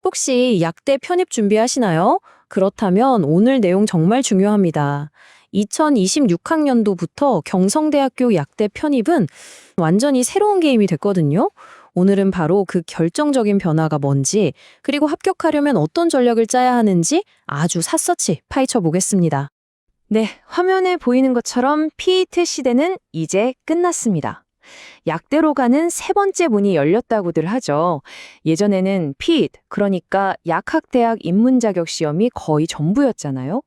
혹시 약대 편입 준비하시나요? 그렇다면 오늘 내용 정말 중요합니다. 2026학년도부터 경성대학교 약대 편입은 완전히 새로운 게임이 됐거든요. 오늘은 바로 그 결정적인 변화가 뭔지, 그리고 합격하려면 어떤 전략을 짜야 하는지 아주 샅샅이 파헤쳐 보겠습니다. 네, 화면에 보이는 것처럼 PET 시대는 이제 끝났습니다. 약대로 가는 세 번째 문이 열렸다고들 하죠. 예전에는 PET, 그러니까 약학대학 입문자격 시험이 거의 전부였잖아요.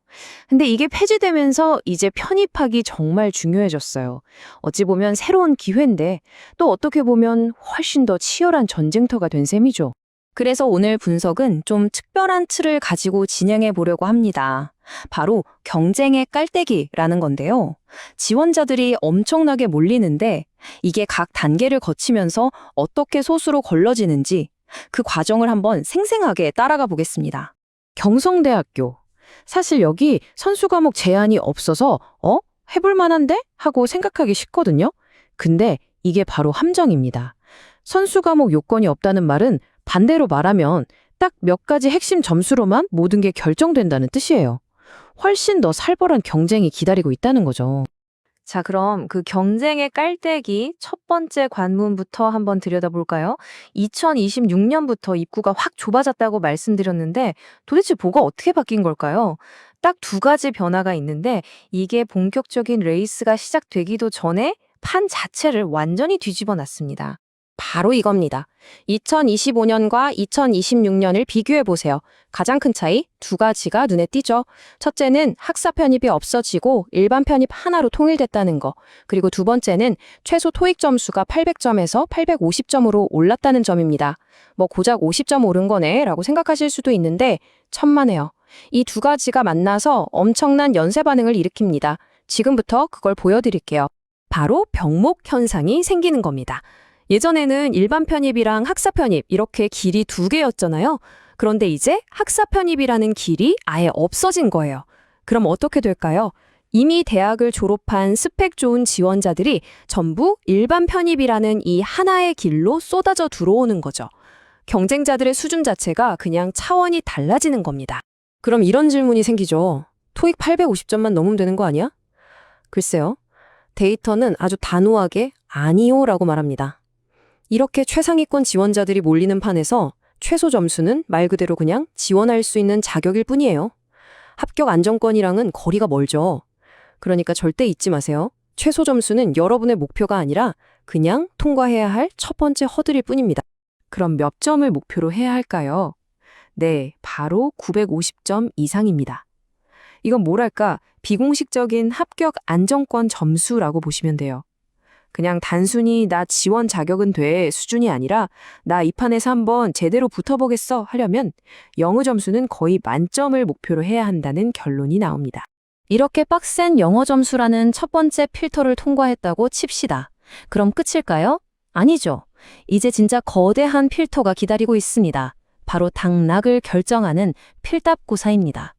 근데 이게 폐지되면서 이제 편입학이 정말 중요해졌어요. 어찌 보면 새로운 기회인데 또 어떻게 보면 훨씬 더 치열한 전쟁터가 된 셈이죠. 그래서 오늘 분석은 좀 특별한 틀을 가지고 진행해 보려고 합니다. 바로 경쟁의 깔때기라는 건데요. 지원자들이 엄청나게 몰리는데 이게 각 단계를 거치면서 어떻게 소수로 걸러지는지 그 과정을 한번 생생하게 따라가 보겠습니다. 경성대학교. 사실 여기 선수 과목 제한이 없어서 해볼 만한데? 하고 생각하기 쉽거든요. 근데 이게 바로 함정입니다. 선수 과목 요건이 없다는 말은 반대로 말하면 딱 몇 가지 핵심 점수로만 모든 게 결정된다는 뜻이에요. 훨씬 더 살벌한 경쟁이 기다리고 있다는 거죠. 자, 그럼 그 경쟁의 깔때기 첫 번째 관문부터 한번 들여다볼까요? 2026년부터 입구가 확 좁아졌다고 말씀드렸는데 도대체 뭐가 어떻게 바뀐 걸까요? 딱 두 가지 변화가 있는데 이게 본격적인 레이스가 시작되기도 전에 판 자체를 완전히 뒤집어 놨습니다. 바로 이겁니다. 2025년과 2026년을 비교해 보세요. 가장 큰 차이 두 가지가 눈에 띄죠. 첫째는 학사 편입이 없어지고 일반 편입 하나로 통일됐다는 거. 그리고 두 번째는 최소 토익 점수가 800점에서 850점으로 올랐다는 점입니다. 뭐 고작 50점 오른 거네 라고 생각하실 수도 있는데 천만에요. 이 두 가지가 만나서 엄청난 연쇄 반응을 일으킵니다. 지금부터 그걸 보여드릴게요. 바로 병목 현상이 생기는 겁니다. 예전에는 일반 편입이랑 학사 편입 이렇게 길이 두 개였잖아요. 그런데 이제 학사 편입이라는 길이 아예 없어진 거예요. 그럼 어떻게 될까요? 이미 대학을 졸업한 스펙 좋은 지원자들이 전부 일반 편입이라는 이 하나의 길로 쏟아져 들어오는 거죠. 경쟁자들의 수준 자체가 그냥 차원이 달라지는 겁니다. 그럼 이런 질문이 생기죠. 토익 850점만 넘으면 되는 거 아니야? 글쎄요. 데이터는 아주 단호하게 아니요라고 말합니다. 이렇게 최상위권 지원자들이 몰리는 판에서 최소 점수는 말 그대로 그냥 지원할 수 있는 자격일 뿐이에요. 합격 안정권이랑은 거리가 멀죠. 그러니까 절대 잊지 마세요. 최소 점수는 여러분의 목표가 아니라 그냥 통과해야 할 첫 번째 허들일 뿐입니다. 그럼 몇 점을 목표로 해야 할까요? 네, 바로 950점 이상입니다. 이건 뭐랄까 비공식적인 합격 안정권 점수라고 보시면 돼요. 그냥 단순히 나 지원 자격은 돼 수준이 아니라 나 이 판에서 한번 제대로 붙어보겠어 하려면 영어 점수는 거의 만점을 목표로 해야 한다는 결론이 나옵니다. 이렇게 빡센 영어 점수라는 첫 번째 필터를 통과했다고 칩시다. 그럼 끝일까요? 아니죠. 이제 진짜 거대한 필터가 기다리고 있습니다. 바로 당락을 결정하는 필답고사입니다.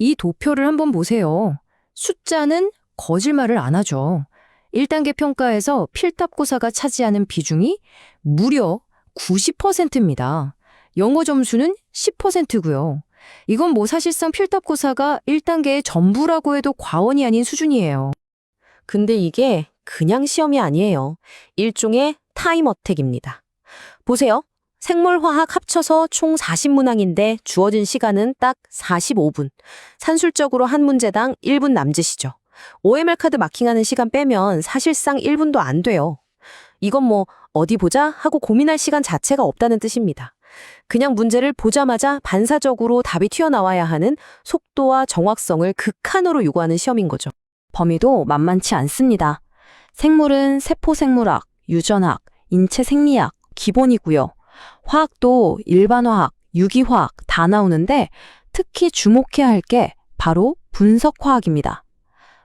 이 도표를 한번 보세요. 숫자는 거짓말을 안 하죠. 1단계 평가에서 필답고사가 차지하는 비중이 무려 90%입니다. 영어 점수는 10%고요. 이건 뭐 사실상 필답고사가 1단계의 전부라고 해도 과언이 아닌 수준이에요. 근데 이게 그냥 시험이 아니에요. 일종의 타임어택입니다. 보세요. 생물화학 합쳐서 총 40문항인데 주어진 시간은 딱 45분. 산술적으로 한 문제당 1분 남짓이죠. OMR 카드 마킹하는 시간 빼면 사실상 1분도 안 돼요. 이건 뭐 어디 보자 하고 고민할 시간 자체가 없다는 뜻입니다. 그냥 문제를 보자마자 반사적으로 답이 튀어나와야 하는 속도와 정확성을 극한으로 요구하는 시험인 거죠. 범위도 만만치 않습니다. 생물은 세포생물학, 유전학, 인체생리학 기본이고요. 화학도 일반화학, 유기화학 다 나오는데 특히 주목해야 할 게 바로 분석화학입니다.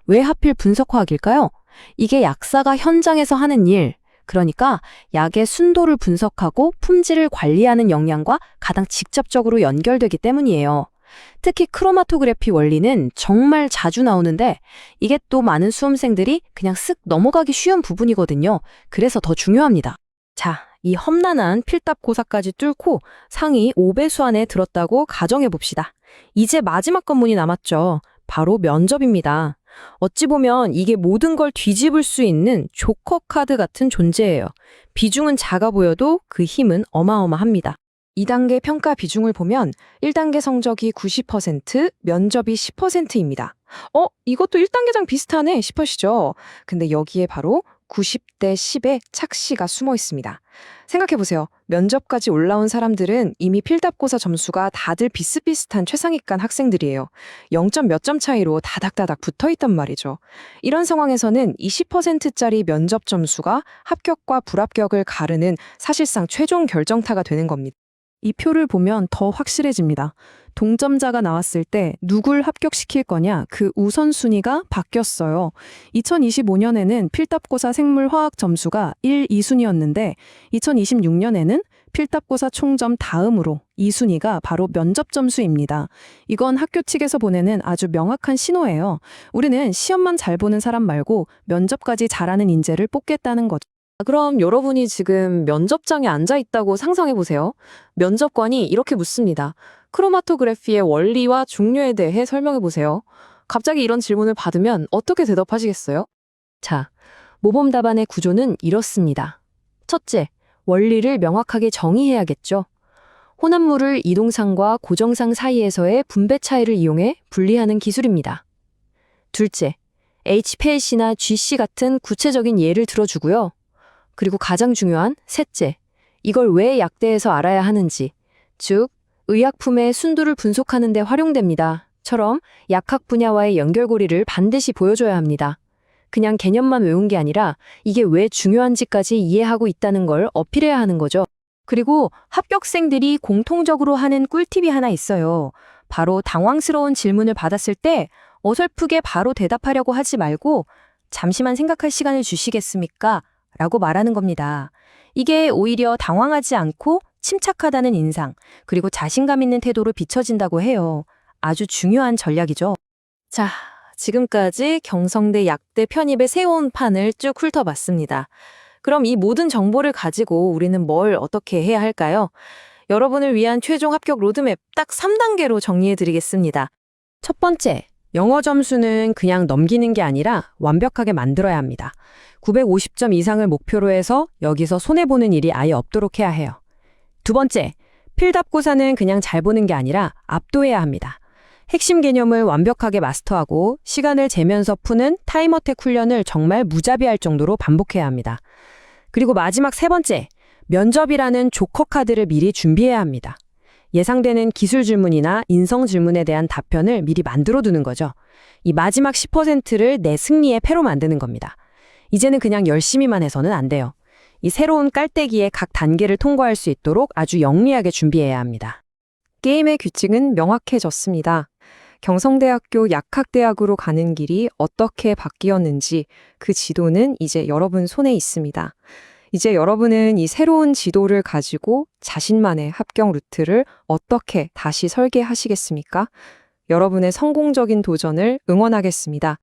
왜 하필 분석화학일까요? 이게 약사가 현장에서 하는 일, 그러니까 약의 순도를 분석하고 품질을 관리하는 역량과 가장 직접적으로 연결되기 때문이에요. 특히 크로마토그래피 원리는 정말 자주 나오는데 이게 또 많은 수험생들이 그냥 쓱 넘어가기 쉬운 부분이거든요. 그래서 더 중요합니다. 자, 이 험난한 필답 고사까지 뚫고 상위 5배수 안에 들었다고 가정해 봅시다. 이제 마지막 관문이 남았죠. 바로 면접입니다. 어찌 보면 이게 모든 걸 뒤집을 수 있는 조커 카드 같은 존재예요. 비중은 작아 보여도 그 힘은 어마어마합니다. 2단계 평가 비중을 보면 1단계 성적이 90%, 면접이 10%입니다. 이것도 1단계장 비슷하네 싶으시죠? 근데 여기에 바로 90대 10의 착시가 숨어 있습니다. 생각해보세요. 면접까지 올라온 사람들은 이미 필답고사 점수가 다들 비슷비슷한 최상위권 학생들이에요. 0점 몇 점 차이로 다닥다닥 붙어있단 말이죠. 이런 상황에서는 20%짜리 면접 점수가 합격과 불합격을 가르는 사실상 최종 결정타가 되는 겁니다. 이 표를 보면 더 확실해집니다. 동점자가 나왔을 때 누굴 합격시킬 거냐 그 우선순위가 바뀌었어요. 2025년에는 필답고사 생물화학 점수가 1, 2순위였는데 2026년에는 필답고사 총점 다음으로 2순위가 바로 면접 점수입니다. 이건 학교 측에서 보내는 아주 명확한 신호예요. 우리는 시험만 잘 보는 사람 말고 면접까지 잘하는 인재를 뽑겠다는 거죠. 그럼 여러분이 지금 면접장에 앉아 있다고 상상해 보세요. 면접관이 이렇게 묻습니다. 크로마토그래피의 원리와 종류에 대해 설명해 보세요. 갑자기 이런 질문을 받으면 어떻게 대답하시겠어요? 자, 모범 답안의 구조는 이렇습니다. 첫째, 원리를 명확하게 정의해야겠죠. 혼합물을 이동상과 고정상 사이에서의 분배 차이를 이용해 분리하는 기술입니다. 둘째, HPLC나 GC 같은 구체적인 예를 들어주고요. 그리고 가장 중요한 셋째, 이걸 왜 약대에서 알아야 하는지, 즉 의약품의 순도를 분석하는 데 활용됩니다. 처럼 약학 분야와의 연결고리를 반드시 보여줘야 합니다. 그냥 개념만 외운 게 아니라 이게 왜 중요한지까지 이해하고 있다는 걸 어필해야 하는 거죠. 그리고 합격생들이 공통적으로 하는 꿀팁이 하나 있어요. 바로 당황스러운 질문을 받았을 때 어설프게 바로 대답하려고 하지 말고 잠시만 생각할 시간을 주시겠습니까? 라고 말하는 겁니다. 이게 오히려 당황하지 않고 침착하다는 인상, 그리고 자신감 있는 태도로 비춰진다고 해요. 아주 중요한 전략이죠. 자, 지금까지 경성대 약대 편입의 새로운 판을 쭉 훑어봤습니다. 그럼 이 모든 정보를 가지고 우리는 뭘 어떻게 해야 할까요? 여러분을 위한 최종 합격 로드맵 딱 3단계로 정리해드리겠습니다. 첫 번째, 영어 점수는 그냥 넘기는 게 아니라 완벽하게 만들어야 합니다. 950점 이상을 목표로 해서 여기서 손해보는 일이 아예 없도록 해야 해요. 두 번째, 필답고사는 그냥 잘 보는 게 아니라 압도해야 합니다. 핵심 개념을 완벽하게 마스터하고 시간을 재면서 푸는 타임어택 훈련을 정말 무자비할 정도로 반복해야 합니다. 그리고 마지막 세 번째, 면접이라는 조커 카드를 미리 준비해야 합니다. 예상되는 기술 질문이나 인성 질문에 대한 답변을 미리 만들어 두는 거죠. 이 마지막 10%를 내 승리의 패로 만드는 겁니다. 이제는 그냥 열심히만 해서는 안 돼요. 이 새로운 깔때기의 각 단계를 통과할 수 있도록 아주 영리하게 준비해야 합니다. 게임의 규칙은 명확해졌습니다. 경성대학교 약학대학으로 가는 길이 어떻게 바뀌었는지 그 지도는 이제 여러분 손에 있습니다. 이제 여러분은 이 새로운 지도를 가지고 자신만의 합격 루트를 어떻게 다시 설계하시겠습니까? 여러분의 성공적인 도전을 응원하겠습니다.